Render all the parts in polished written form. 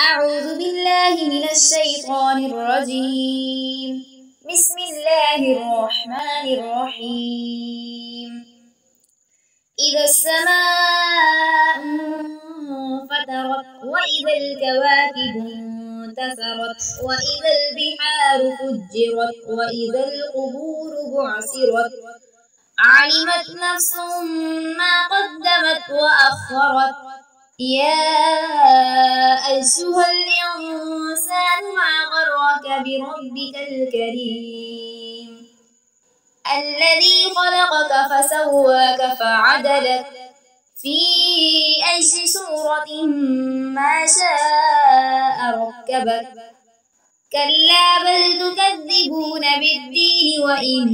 أعوذ بالله من الشيطان الرجيم. بسم الله الرحمن الرحيم. إذا السماء انفطرت وإذا الكواكب انتثرت وإذا البحار فجرت وإذا القبور بعثرت علمت نفس ما قدمت وأخرت. يا أيها الإنسان ما غرك بربك الكريم الذي خلقك فسواك فعدلك في أي صورة ما شاء ركبك. كلا بل تكذبون بالدين وإن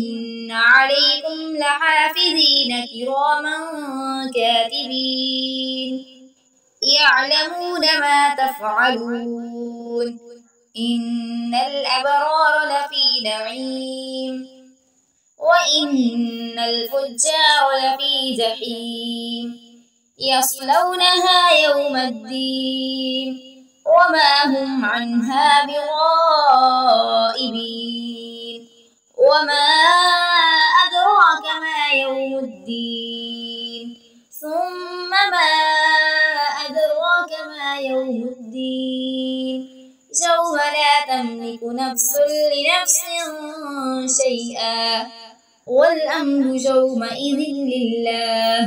عليكم لحافظين كراما كاتبين يعلمون ما تفعلون. إن الأبرار لفي نعيم وإن الفجار لفي جحيم يصلونها يوم الدين وما هم عنها بغائبين. وما أدراك ما يوم الدين ثم ما أدراك ما يوم الدين يوم لا تملك نفس لنفس شيئا والأمر يومئذ لله.